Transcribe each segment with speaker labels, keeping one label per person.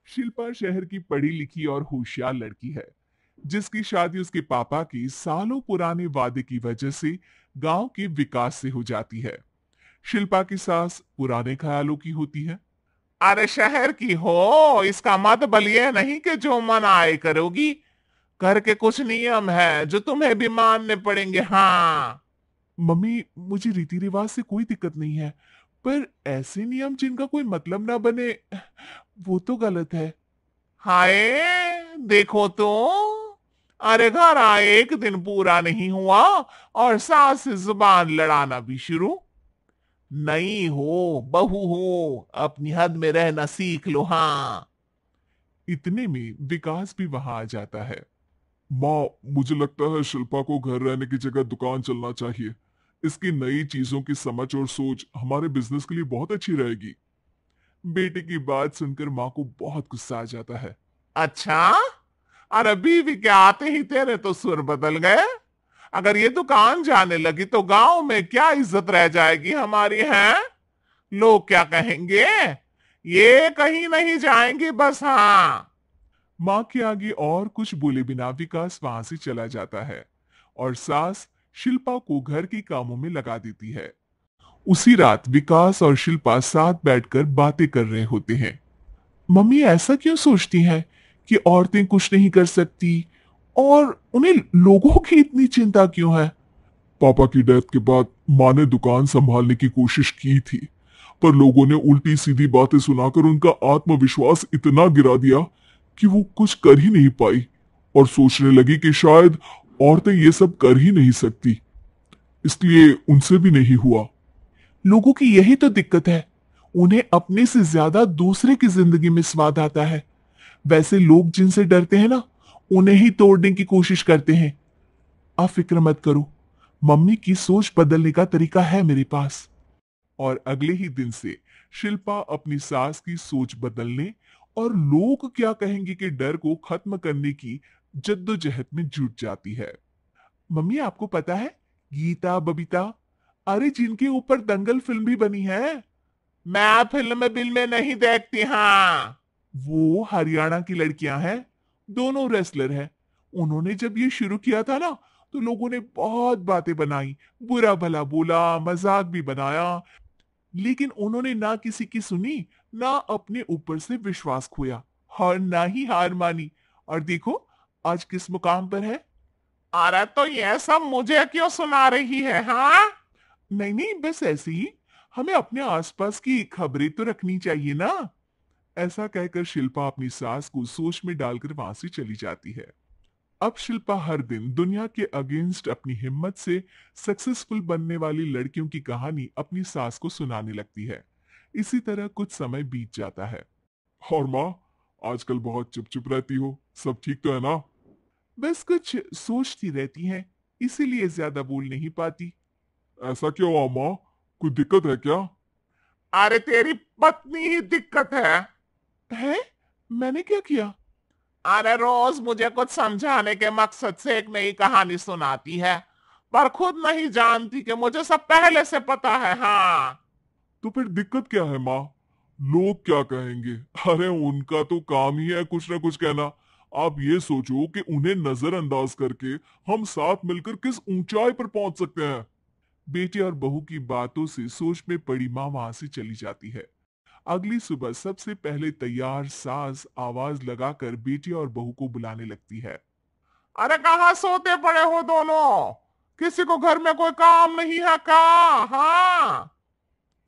Speaker 1: शिल्पा शहर की पढ़ी लिखी और होशियार लड़की है, जिसकी शादी उसके पापा की सालों पुराने वादे की वजह से गांव के विकास से हो जाती है। शिल्पा की सास पुराने ख्यालों की होती है। अरे शहर की हो, इसका मतलब ये नहीं कि जो मन आए करोगी। घर के कुछ नियम है जो तुम्हें भी मानने पड़ेंगे। हाँ मम्मी, मुझे रीति रिवाज से कोई दिक्कत नहीं है, पर ऐसे नियम जिनका कोई मतलब ना बने, वो तो गलत है। हाय, देखो तो, अरे घर आए एक दिन पूरा नहीं हुआ और सास से जुबान लड़ाना भी शुरू। नहीं हो, बहू हो, अपनी हद में रहना सीख लो। हाँ, इतने में विकास भी वहां आ जाता है। माँ, मुझे लगता है शिल्पा को घर रहने की जगह दुकान चलना चाहिए। इसकी नई चीजों की समझ और सोच हमारे बिजनेस के लिए बहुत अच्छी रहेगी। बेटे की बात सुनकर माँ को बहुत गुस्सा आ जाता है। अच्छा, और अभी भी क्या आते ही तेरे तो सुर बदल गए। अगर ये दुकान जाने लगी तो गांव में क्या इज्जत रह जाएगी हमारी। है, लोग क्या कहेंगे। ये कहीं नहीं जाएंगे बस। हाँ, माँ के आगे और कुछ बोले बिना विकास वहां से चला जाता है और सास शिल्पा को घर के कामों में लगा देती है। उसी रात विकास और शिल्पा साथ बैठकर बातें कर रहे होते हैं। मम्मी ऐसा क्यों सोचती हैं कि औरतें कुछ नहीं कर सकती, और उन्हें लोगों की इतनी चिंता क्यों है? पापा की डेथ के बाद माँ ने दुकान संभालने की कोशिश की थी, पर लोगों ने उल्टी सीधी बातें सुनाकर उनका आत्मविश्वास इतना गिरा दिया कि वो कुछ कर ही नहीं पाई और सोचने लगी कि शायद औरतें ये सब कर ही नहीं सकती, इसलिए उनसे भी नहीं हुआ। लोगों की यही तो दिक्कत है, उन्हें अपने से ज्यादा दूसरे की जिंदगी में स्वाद आता है। वैसे लोग जिनसे डरते हैं ना, उन्हें ही तोड़ने की कोशिश करते हैं। आप फिक्र मत करो, मम्मी की सोच बदलने का तरीका है मेरे पास। और अगले ही दिन से शिल्पा अपनी सास की सोच बदलने और लोग क्या कहेंगे के डर को खत्म करने की जद्दोजहद में जुट जाती है। मम्मी, आपको पता है, गीता बबीता, अरे जिनके ऊपर दंगल फिल्म भी बनी है। मैं फिल्म बिल में नहीं देखती। हाँ, वो हरियाणा की लड़कियां हैं, दोनों रेसलर हैं। उन्होंने जब ये शुरू किया था ना, तो लोगों ने बहुत बातें बनाई, बुरा भला बोला, मजाक भी बनाया, लेकिन उन्होंने ना किसी की सुनी, ना अपने ऊपर से विश्वास खोया और ना ही हार मानी। और देखो आज किस मुकाम पर है। अरे तो ये सब मुझे क्यों सुना रही है। हाँ, नहीं नहीं, बस ऐसे ही, हमें अपने आसपास की खबरें तो रखनी चाहिए ना। ऐसा कहकर शिल्पा अपनी सास को सोच में डालकर वहां से चली जाती है। अब शिल्पा हर दिन दुनिया के अगेंस्ट अपनी हिम्मत से सक्सेसफुल बनने वाली लड़कियों की कहानी अपनी सास को सुनाने लगती है। इसी तरह कुछ समय बीत जाता है। और माँ, आजकल बहुत चुप चुप रहती हो, सब ठीक तो है ना? बस कुछ सोचती रहती हैं, इसीलिए ज्यादा बोल नहीं पाती। ऐसा क्यों हुआ माँ, कोई दिक्कत है क्या? अरे तेरी पत्नी ही दिक्कत है? मैंने क्या किया? अरे रोज मुझे कुछ समझाने के मकसद से एक नई कहानी सुनाती है, पर खुद नहीं जानती कि मुझे सब पहले से पता है। हाँ, तो फिर दिक्कत क्या है माँ? लोग क्या कहेंगे? अरे उनका तो काम ही है कुछ ना कुछ कहना। आप ये सोचो कि उन्हें नजरअंदाज करके हम साथ मिलकर किस ऊंचाई पर पहुंच सकते हैं। बेटे और बहू की बातों से सोच में पड़ी माँ वहां से चली जाती है। अगली सुबह सबसे पहले तैयार सास आवाज लगाकर बेटी और बहू को बुलाने लगती है। अरे कहाँ सोते पड़े हो दोनों? किसी को घर में कोई काम नहीं है का? हाँ,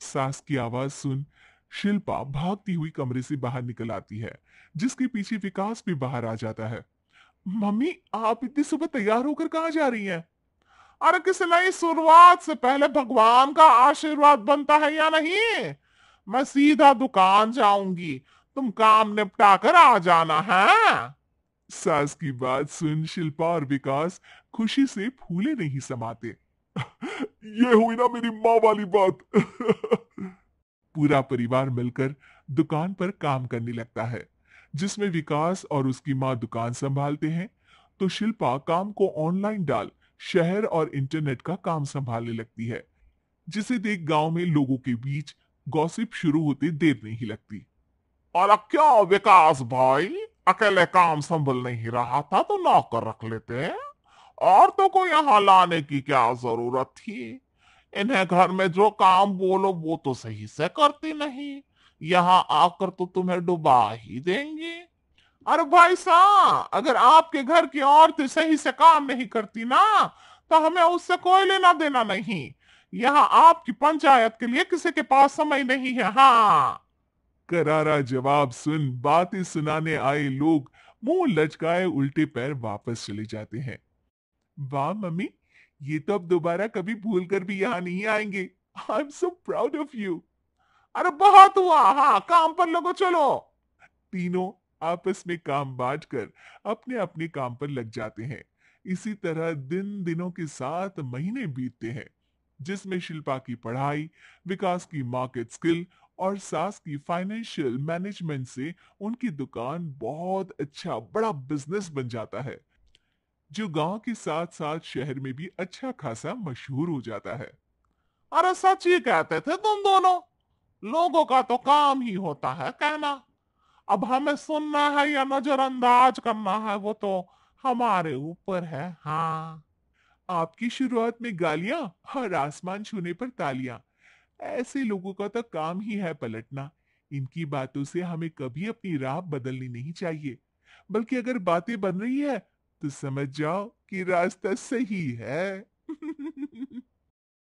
Speaker 1: सास की आवाज सुन शिल्पा भागती हुई कमरे से बाहर निकल आती है, जिसके पीछे विकास भी बाहर आ जाता है। मम्मी, आप इतनी सुबह तैयार होकर कहाँ जा रही हैं? अरे किसी नई शुरुआत से पहले भगवान का आशीर्वाद बनता है या नहीं? मैं सीधा दुकान जाऊंगी, तुम काम निपटा कर आ जाना है। सास की बात सुन शिल्पा और विकास खुशी से फूले नहीं समाते। ये हुई ना मेरी माँ वाली बात। पूरा परिवार मिलकर दुकान पर काम करने लगता है, जिसमें विकास और उसकी माँ दुकान संभालते हैं, तो शिल्पा काम को ऑनलाइन डाल शहर और इंटरनेट का काम संभालने लगती है, जिसे देख गांव में लोगों के बीच गॉसिप शुरू होते देर नहीं लगती।
Speaker 2: और क्या विकास भाई, अकेले काम संभल नहीं रहा था तो नौकर रख लेते। और तो को यहाँ लाने की क्या जरूरत थी। इन्हें घर में जो काम बोलो वो तो सही से करती नहीं, यहाँ आकर तो तुम्हें डुबा ही देंगी। अरे भाई साहब, अगर आपके घर की औरतें सही से काम नहीं करती ना, तो हमें उससे कोई लेना देना नहीं। यहाँ आपकी पंचायत के लिए किसी के पास समय नहीं है। हाँ।
Speaker 1: करारा जवाब सुन बातें सुनाने आए लोग मुंह लचकाए उल्टे पैर वापस चले जाते हैं। वाह मम्मी, ये तो अब दोबारा कभी भूल कर भी यहाँ नहीं आएंगे। I am so proud of you.
Speaker 2: अरे बहुत हुआ, हाँ काम पर लोगो चलो।
Speaker 1: तीनों आपस में काम बांटकर अपने अपने काम पर लग जाते हैं। इसी तरह दिन दिनों के साथ महीने बीतते हैं, जिसमें शिल्पा की पढ़ाई, विकास की मार्केट स्किल और सास की फाइनेंशियल मैनेजमेंट से उनकी दुकान बहुत अच्छा बड़ा बिजनेस बन जाता है, जो गांव के साथ साथ शहर में भी अच्छा खासा मशहूर हो जाता है।
Speaker 2: अरे सच ही कहते थे तुम दोनों, लोगों का तो काम ही होता है कहना। अब हमें सुनना है या नजरअंदाज करना है वो तो हमारे ऊपर है। हाँ।
Speaker 1: आपकी शुरुआत में गालियां और आसमान छूने पर तालियां, ऐसे लोगों का तो काम ही है पलटना। इनकी बातों से हमें कभी अपनी राह बदलनी नहीं चाहिए, बल्कि अगर बातें बन रही है तो समझ जाओ कि रास्ता सही है।